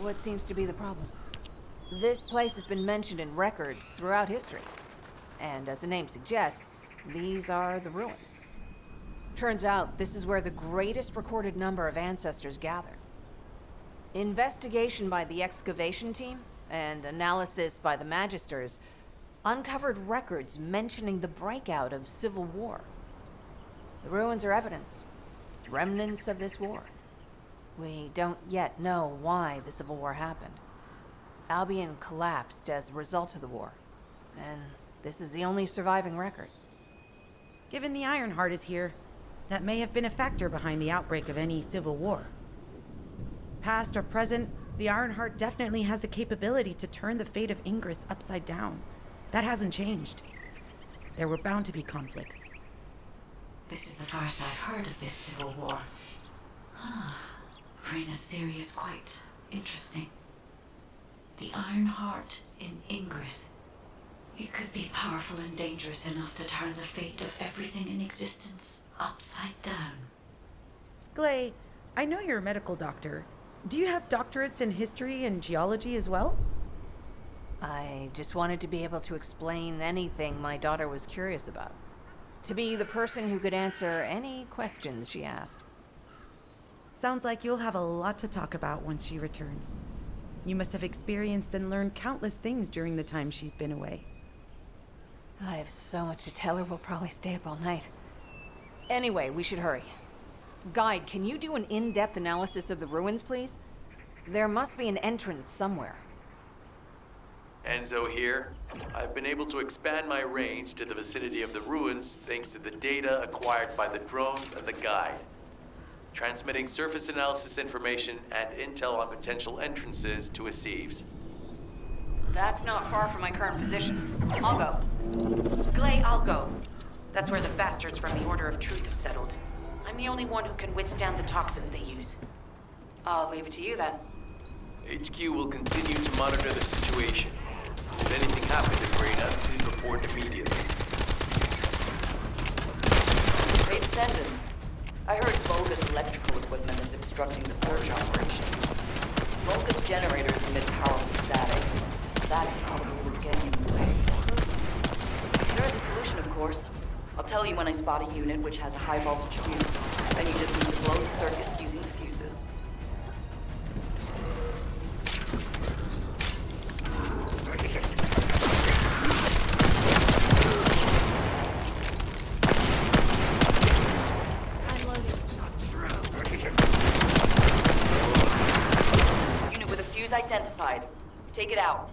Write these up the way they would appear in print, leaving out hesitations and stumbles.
What seems to be the problem? This place has been mentioned in records throughout history. And as the name suggests, these are the ruins. Turns out, this is where the greatest recorded number of ancestors gather. Investigation by the excavation team and analysis by the magisters uncovered records mentioning the breakout of civil war. The ruins are evidence, remnants of this war. We don't yet know why the Civil War happened. Albion collapsed as a result of the war, and this is the only surviving record. Given the Ironheart is here, that may have been a factor behind the outbreak of any civil war. Past or present, the Ironheart definitely has the capability to turn the fate of Ingress upside down. That hasn't changed. There were bound to be conflicts. This is the first I've heard of this civil war. Frena's theory is quite interesting. The Ironheart in Ingress. It could be powerful and dangerous enough to turn the fate of everything in existence upside down. Glay, I know you're a medical doctor. Do you have doctorates in history and geology as well? I just wanted to be able to explain anything my daughter was curious about. To be the person who could answer any questions she asked. Sounds like you'll have a lot to talk about once she returns. You must have experienced and learned countless things during the time she's been away. I have so much to tell her, we'll probably stay up all night. Anyway, we should hurry. Guide, can you do an in-depth analysis of the ruins, please? There must be an entrance somewhere. Enzo here. I've been able to expand my range to the vicinity of the ruins thanks to the data acquired by the drones and the guide. Transmitting surface analysis information and intel on potential entrances to Aceves. That's not far from my current position. I'll go. Glay, I'll go. That's where the bastards from the Order of Truth have settled. I'm the only one who can withstand the toxins they use. I'll leave it to you then. HQ will continue to monitor the situation. If anything happens to Frena, please report immediately. Hey, Descendant. I heard bogus electrical equipment is obstructing the search operation. Bogus generators emit powerful static. That's probably what's getting in the way. There is a solution, of course. I'll tell you when I spot a unit which has a high voltage fuse. Then you just need to blow the circuits using the fuses. Unit with a fuse identified. Take it out.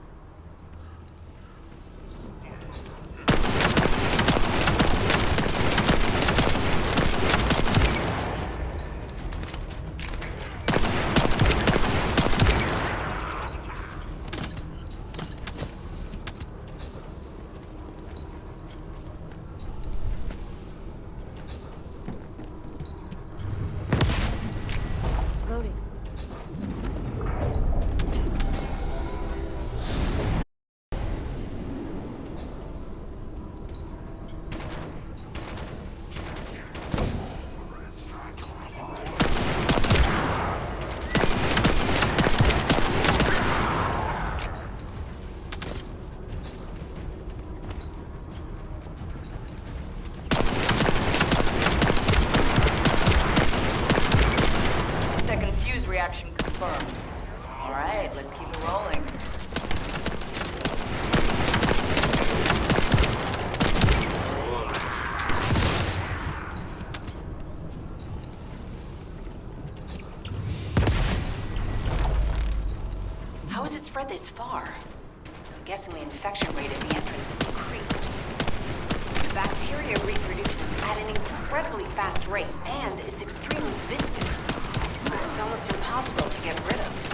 Loading. Second fuse reaction confirmed. All right, let's keep it rolling. How has it spread this far? I'm guessing the infection rate at the entrance has increased. The bacteria reproduces at an incredibly fast rate, and it's extremely viscous. It's almost impossible to get rid of.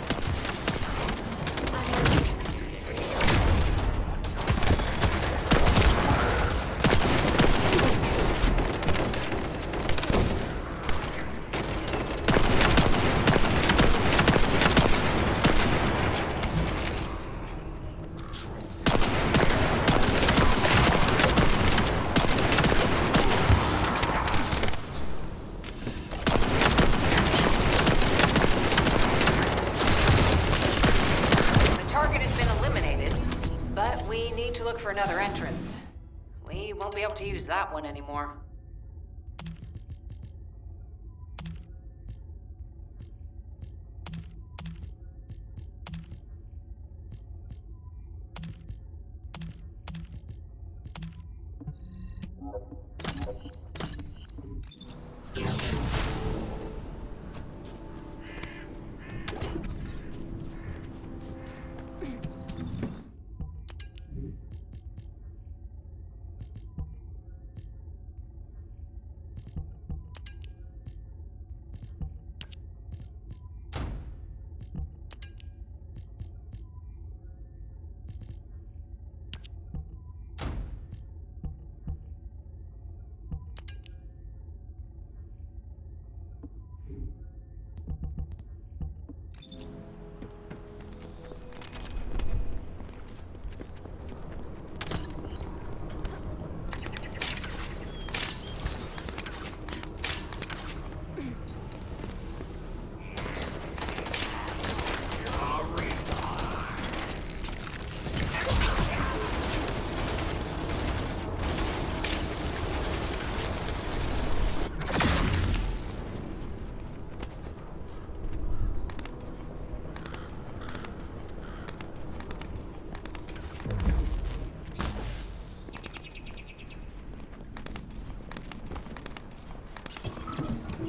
look for another entrance. We won't be able to use that one anymore.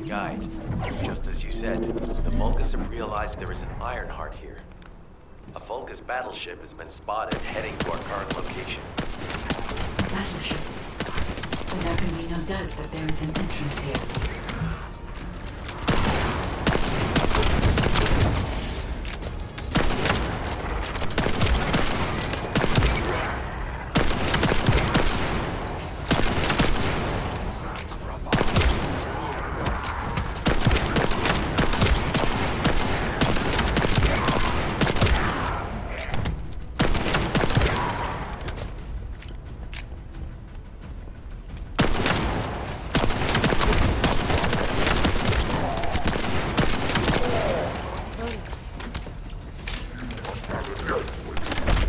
Guide, just as you said, the Vulgus have realized there is an Ironheart here. A Vulgus battleship has been spotted heading to our current location. Battleship. But there can be no doubt that there is an entrance here.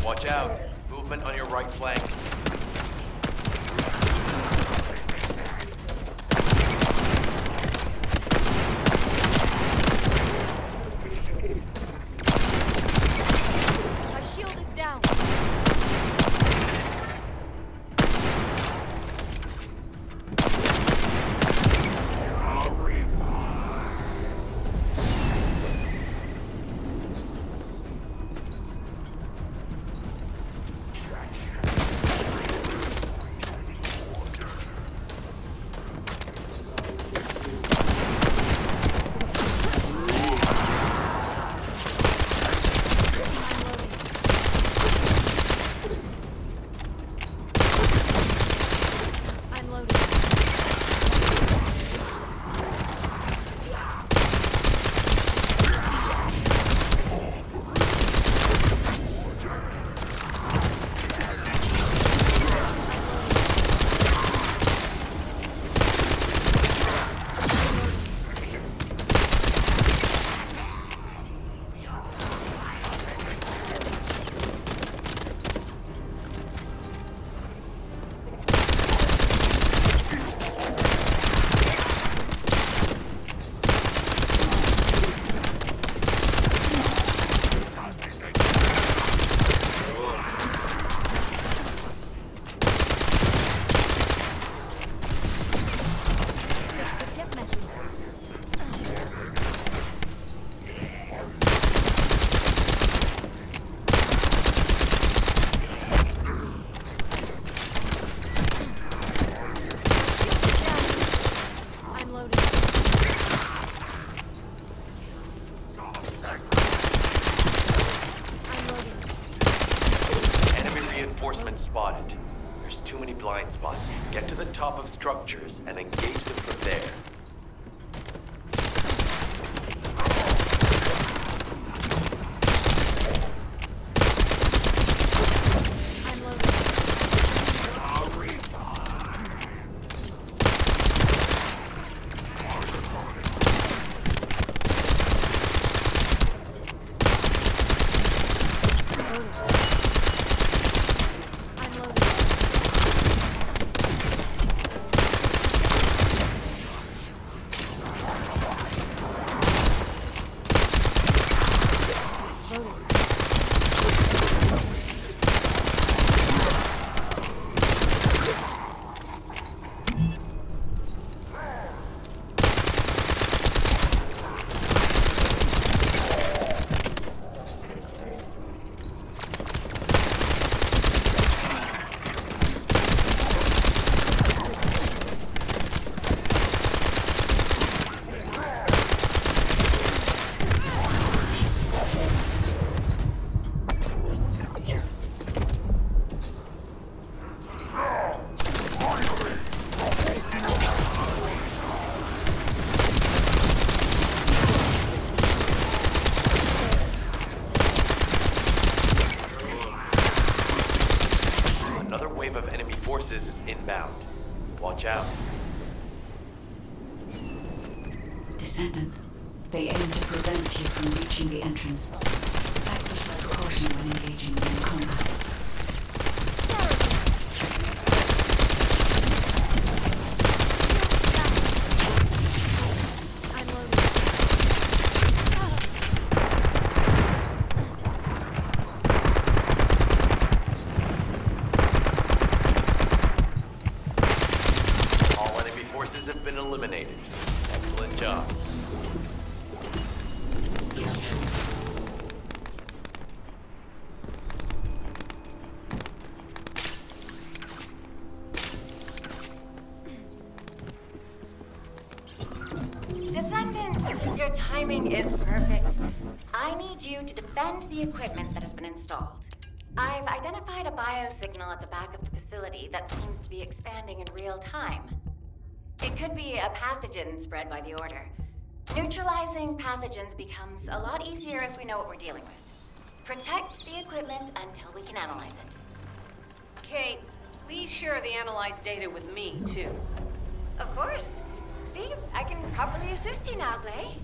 Watch out. Movement on your right flank. My shield is down. I'm loading. This could get messy. I'm loading. I'm loading. Enemy reinforcements spotted. There's too many blind spots. Get to the top of structures and engage them from there. I'm loading. I'm loading. forces is inbound. Watch out. Descendant, they aim to prevent you from reaching the entrance. Exercise caution when engaging in combat. I'm loading. All enemy forces have been eliminated. Excellent job. Descendant, your timing is perfect. I need you to defend the equipment that has been installed. I've identified a biosignal at the back of the facility that seems to be expanding in real time. It could be a pathogen spread by the Order. Neutralizing pathogens becomes a lot easier if we know what we're dealing with. Protect the equipment until we can analyze it. Kate, please share the analyzed data with me, too. Of course. See, I can properly assist you now, Glay.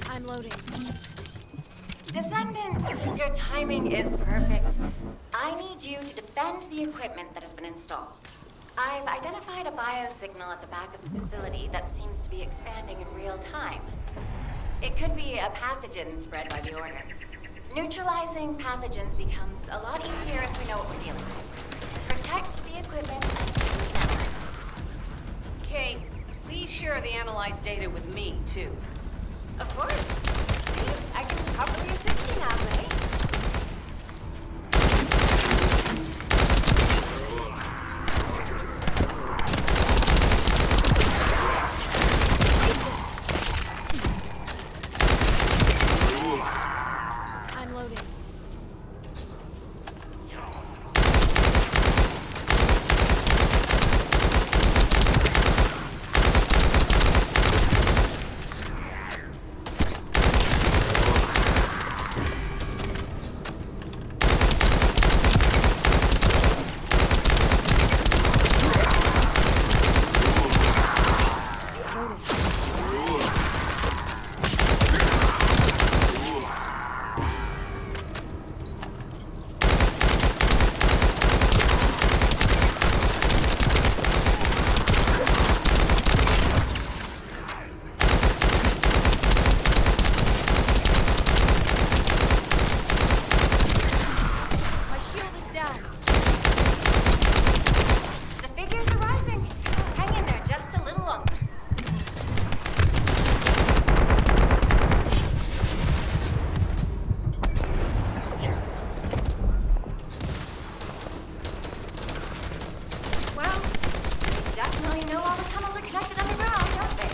I'm loading. Descendant, your timing is perfect. I need you to defend the equipment that has been installed. I've identified a biosignal at the back of the facility that seems to be expanding in real time. It could be a pathogen spread by the Order. Neutralizing pathogens becomes a lot easier if we know what we're dealing with. Protect the equipment until we can analyze it. Kate, please share the analyzed data with me, too. Of course. See, I can properly assist you now, Glay. I'm loading. My shield is down. The figures are rising. Hang in there just a little longer. Well, they definitely know all the tunnels are connected underground, don't they?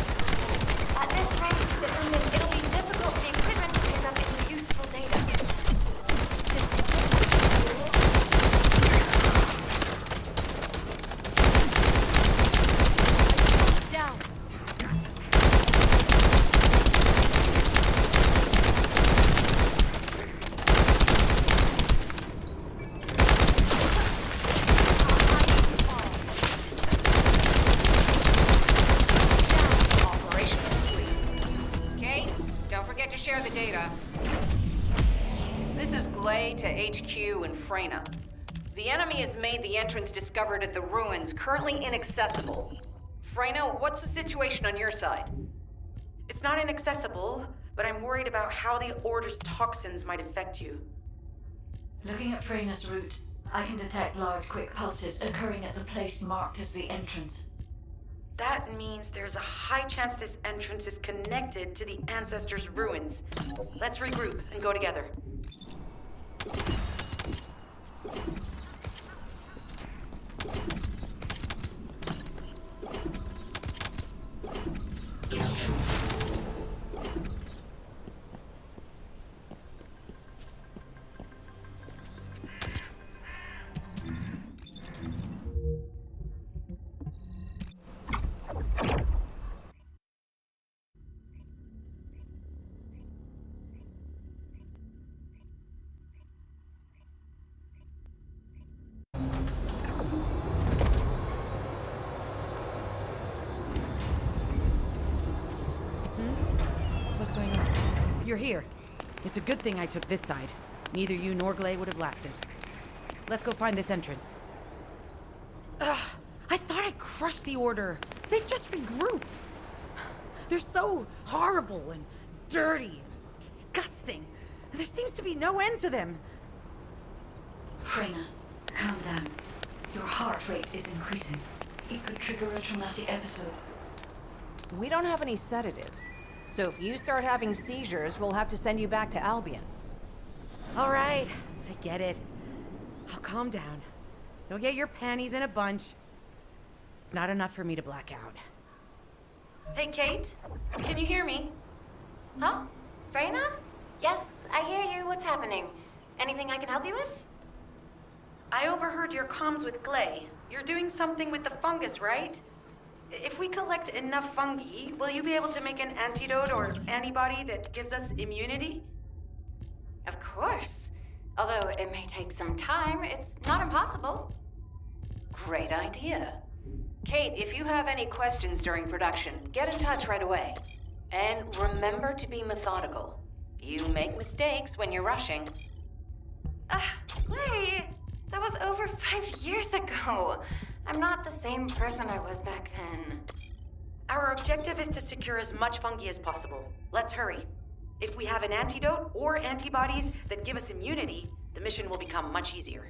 to HQ in Freyna. The enemy has made the entrance discovered at the ruins currently inaccessible. Freyna, what's the situation on your side? It's not inaccessible, but I'm worried about how the Order's toxins might affect you. Looking at Freyna's route, I can detect large quick pulses occurring at the place marked as the entrance. That means there's a high chance this entrance is connected to the Ancestors' ruins. Let's regroup and go together. What's going on? You're here. It's a good thing I took this side. Neither you nor Glay would have lasted. Let's go find this entrance. Ugh, I thought I crushed the Order. They've just regrouped. They're so horrible and dirty and disgusting. There seems to be no end to them. Freyna, calm down. Your heart rate is increasing. It could trigger a traumatic episode. We don't have any sedatives. So if you start having seizures, we'll have to send you back to Albion. All right, I get it. I'll calm down. Don't get your panties in a bunch. It's not enough for me to black out. Hey, Kate, can you hear me? Huh? Freyna? Yes, I hear you. What's happening? Anything I can help you with? I overheard your comms with Glay. You're doing something with the fungus, right? If we collect enough fungi, will you be able to make an antidote or antibody that gives us immunity? Of course. Although it may take some time, it's not impossible. Great idea. Kate, if you have any questions during production, get in touch right away. And remember to be methodical. You make mistakes when you're rushing. Wait, that was over 5 years ago. I'm not the same person I was back then. Our objective is to secure as much fungi as possible. Let's hurry. If we have an antidote or antibodies that give us immunity, the mission will become much easier.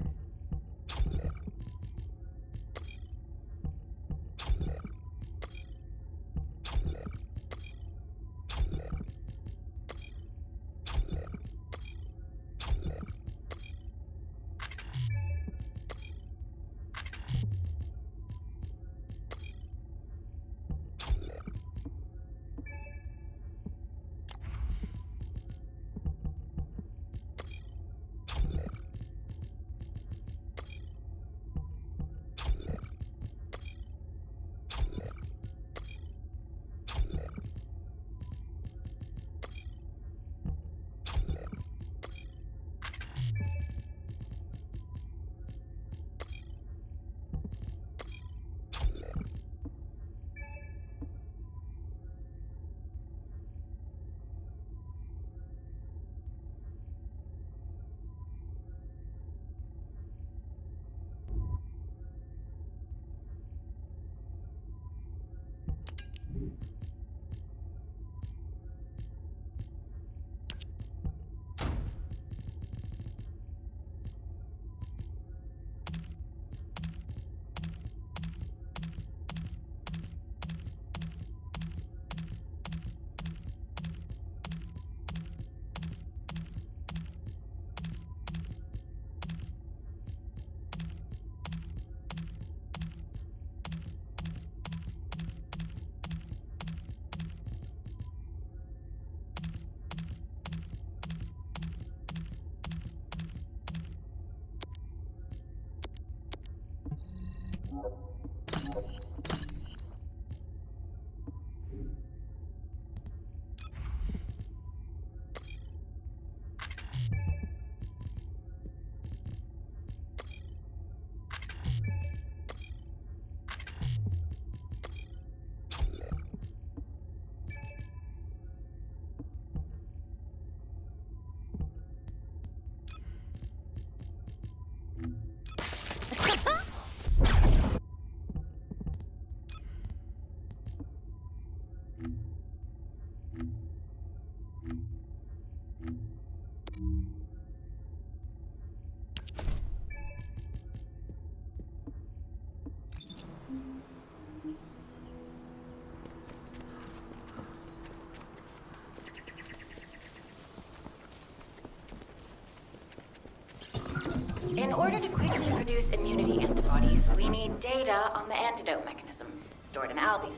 produce immunity antibodies, we need data on the antidote mechanism stored in Albion.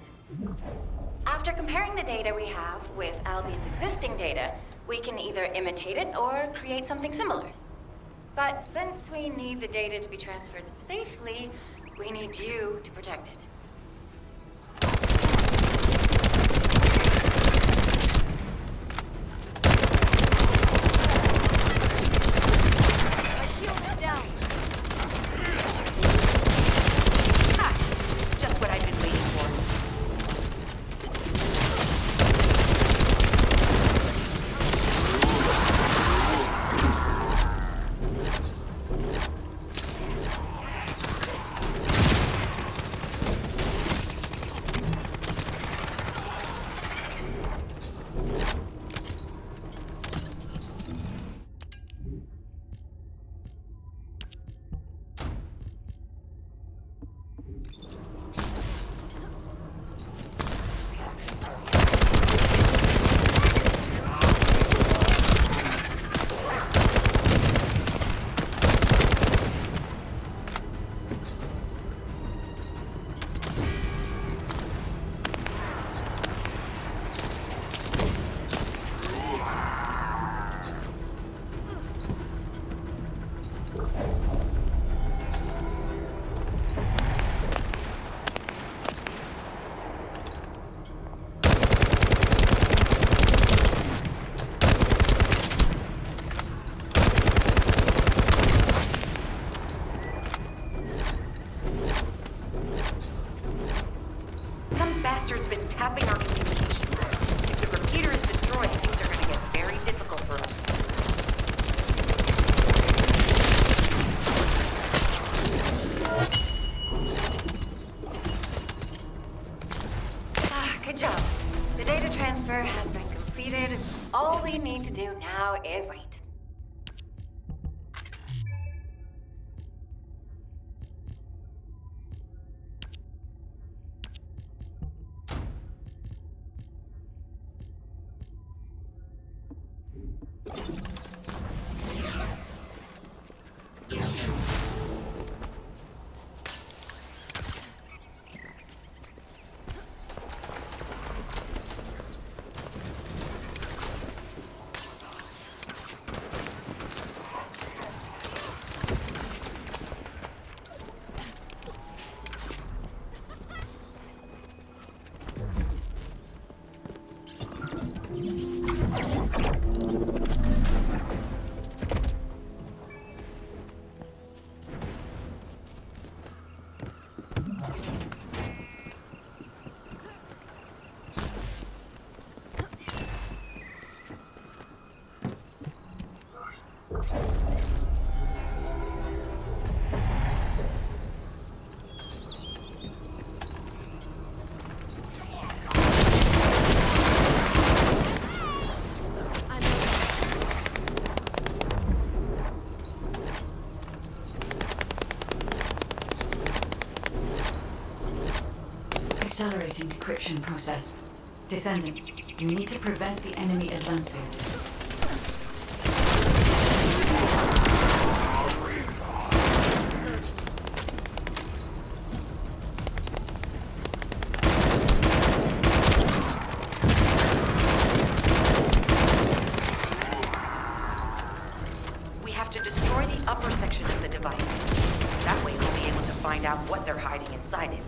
After comparing the data we have with Albion's existing data, we can either imitate it or create something similar. But since we need the data to be transferred safely, we need you to protect it. My shield is down. Just what I've been waiting for. Some bastard's been tapping our communications. If the repeater is destroyed, things are gonna get very difficult for us. Good job. The data transfer has been completed. All we need to do now is wait. Accelerating decryption process. Descendant, you need to prevent the enemy advancing. We have to destroy the upper section of the device. That way we'll be able to find out what they're hiding inside it.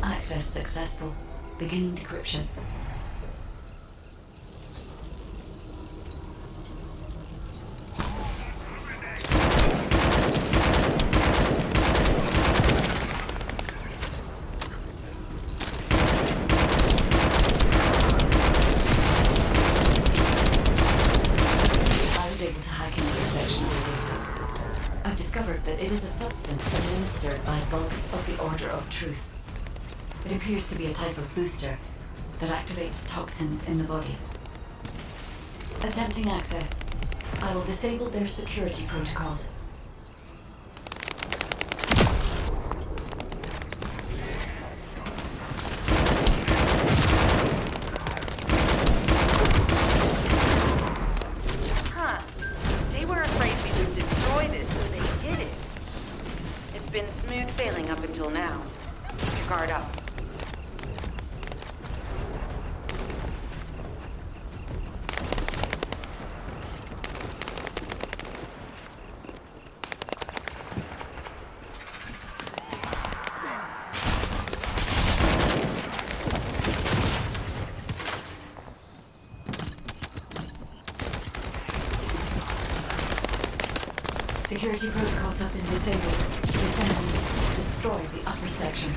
Access successful. Beginning decryption. I was able to hack into a section of the data. I've discovered that it is a substance administered by Vulgus of the Order of Truth. It appears to be a type of booster that activates toxins in the body. Attempting access, I will disable their security protocols. up until now. Keep your guard up. Security protocols have been disabled. Descendant, destroy the upper section.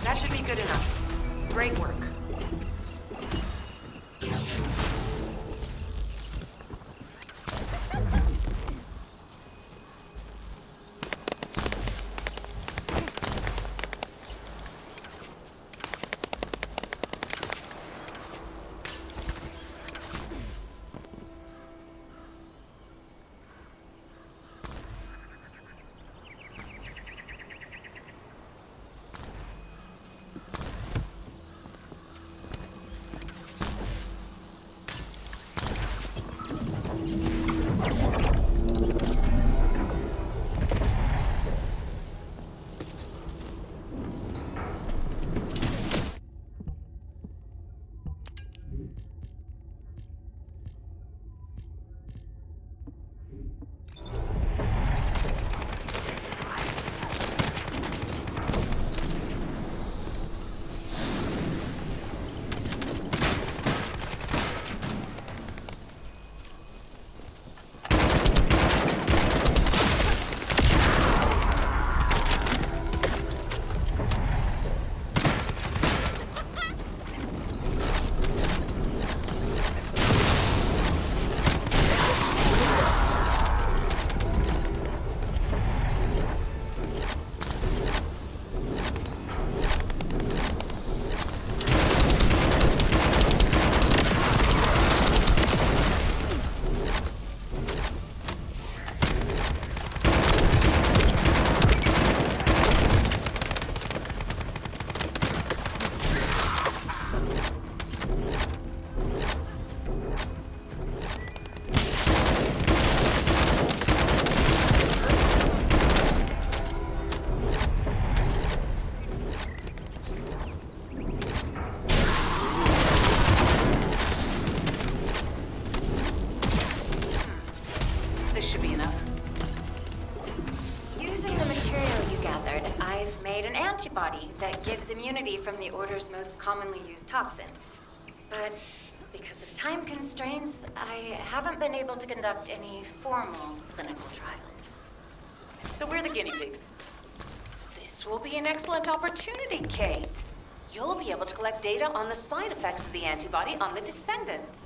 That should be good enough. Great work. This should be enough. Using the material you gathered, I've made an antibody that gives immunity from the Order's most commonly used toxin. But because of time constraints, I haven't been able to conduct any formal clinical trials. So we're the guinea pigs. This will be an excellent opportunity, Kate. You'll be able to collect data on the side effects of the antibody on the Descendants.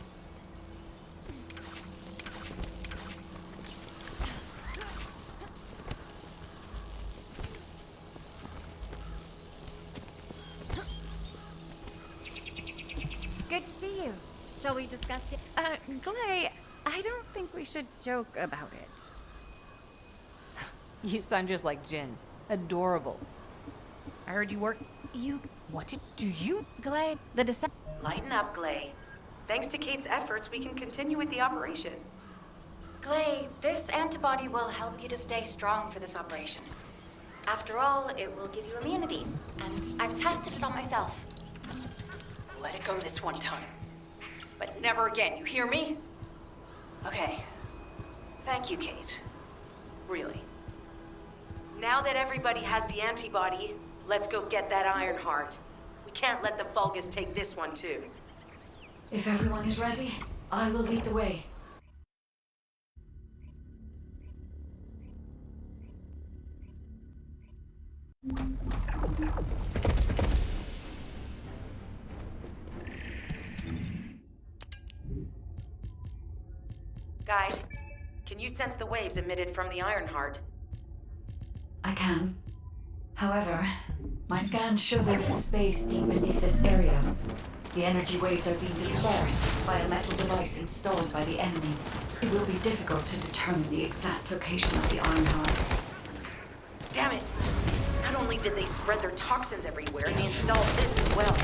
Good to see you. Shall we discuss it? Glay, I don't think we should joke about it. You sound just like Jin. Adorable. I heard you work. What do you? Glay, the Descendant. Lighten up, Glay. Thanks to Kate's efforts, we can continue with the operation. Glay, this antibody will help you to stay strong for this operation. After all, it will give you immunity, and I've tested it on myself. Let it go this one time. But never again, you hear me? Okay. Thank you, Kate. Really. Now that everybody has the antibody, let's go get that Iron Heart. We can't let the Vulgus take this one too. If everyone is ready, I will lead the way. Guide, can you sense the waves emitted from the Iron Heart? I can. However, my scans show there is a space deep beneath this area. The energy waves are being dispersed by a metal device installed by the enemy. It will be difficult to determine the exact location of the Iron Heart. did they spread their toxins everywhere, they installed this as well.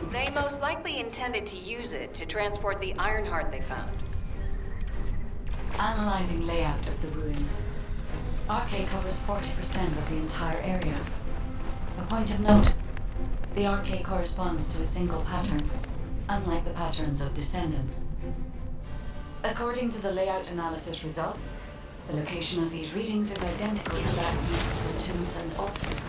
They most likely intended to use it to transport the Ironheart they found. Analyzing layout of the ruins. RK covers 40% of the entire area. A point of note, the RK corresponds to a single pattern, unlike the patterns of Descendants. According to the layout analysis results, the location of these readings is identical to that used for tombs and altars.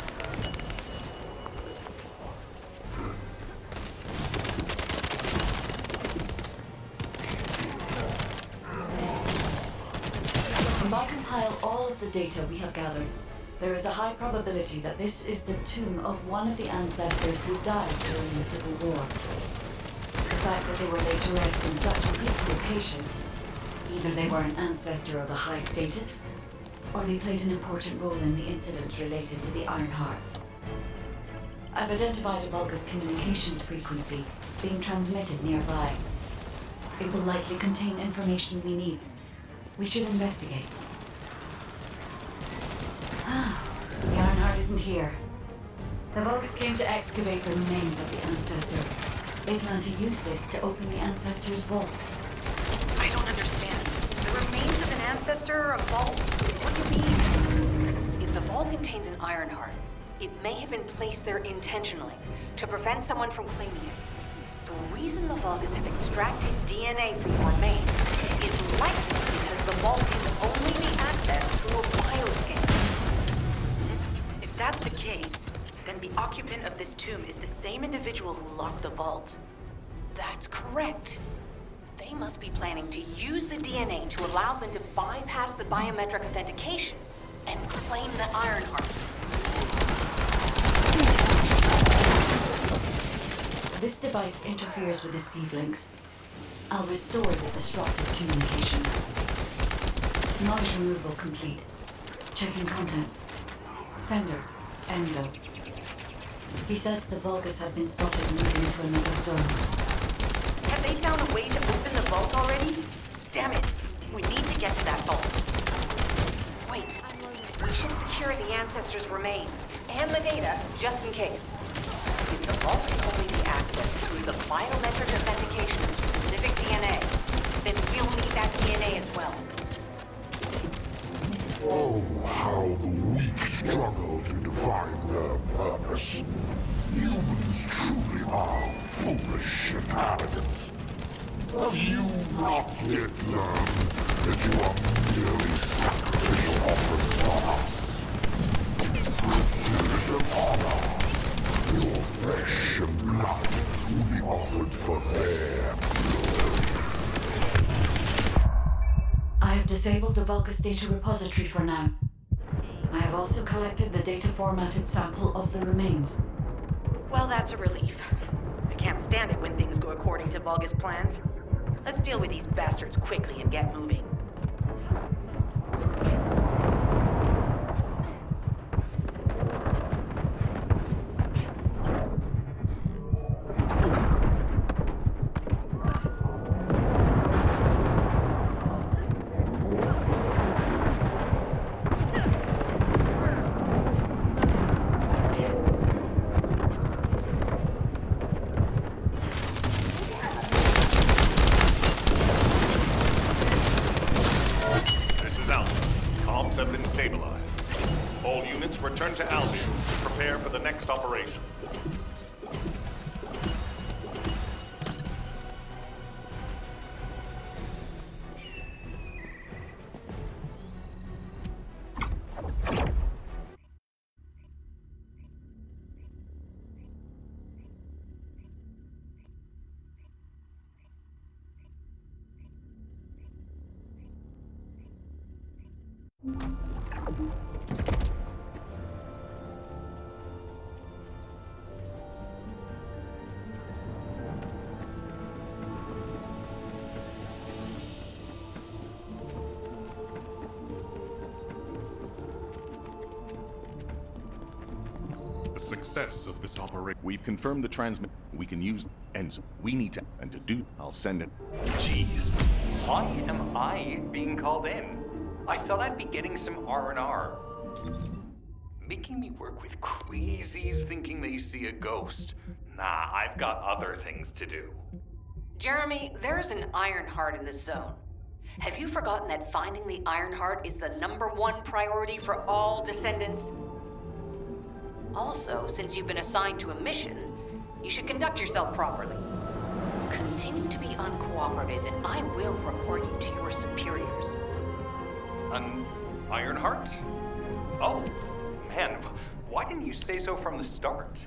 If I compile all of the data we have gathered, there is a high probability that this is the tomb of one of the ancestors who died during the Civil War. The fact that they were laid to rest in such a deep location, either they were an ancestor of a high status, or they played an important role in the incidents related to the Ironhearts. I've identified a Vulgus communications frequency being transmitted nearby. It will likely contain information we need. We should investigate. The Ironheart isn't here. The Vulgus came to excavate the remains of the ancestor. They plan to use this to open the ancestor's vault. I don't understand. The remains of an ancestor are a vault? What do you mean? If the vault contains an Ironheart, it may have been placed there intentionally to prevent someone from claiming it. The reason the Vulgus have extracted DNA from the remains is likely because the vault can only be accessed through a bioscan. If that's the case, then the occupant of this tomb is the same individual who locked the vault. That's correct. They must be planning to use the DNA to allow them to bypass the biometric authentication and claim the Ironheart. This device interferes with the sieve links. I'll restore the disrupted communication. Noise removal complete. Checking contents. Sender, Enzo. He says the Vulgus have been spotted moving into another zone. Have they found a way to open the vault already? Damn it! We need to get to that vault. Wait, we should secure the ancestors' remains and the data just in case. If the vault can only be accessed through the biometric authentication of specific DNA, then we'll need that DNA as well. Oh, how the weak struggle to define their purpose. Humans truly are foolish and arrogant. Have you not yet learned that you are merely sacrificial offerings for us? Consider an honor. Your flesh and blood will be offered for their glory. I have disabled the Vulgus data repository for now. I have also collected the data formatted sample of the remains. Well, that's a relief. I can't stand it when things go according to Vulgus plans. Let's deal with these bastards quickly and get moving. Have been stabilized. All units return to Albion to prepare for the next operation. Success of this operation. We've confirmed the transmit. We can use and we need to and to do. I'll send it. Jeez, why am I being called in? I thought I'd be getting some R&R. Making me work with crazies thinking they see a ghost. Nah, I've got other things to do. Jeremy, there's an Iron Heart in this zone. Have you forgotten that finding the Iron Heart is the #1 priority for all Descendants? Also, since you've been assigned to a mission, you should conduct yourself properly. Continue to be uncooperative, and I will report you to your superiors. An Iron Heart? Oh, man, why didn't you say so from the start?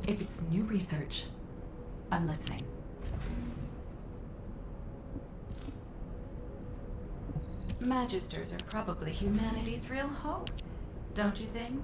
If it's new research, I'm listening. Magisters are probably humanity's real hope, don't you think?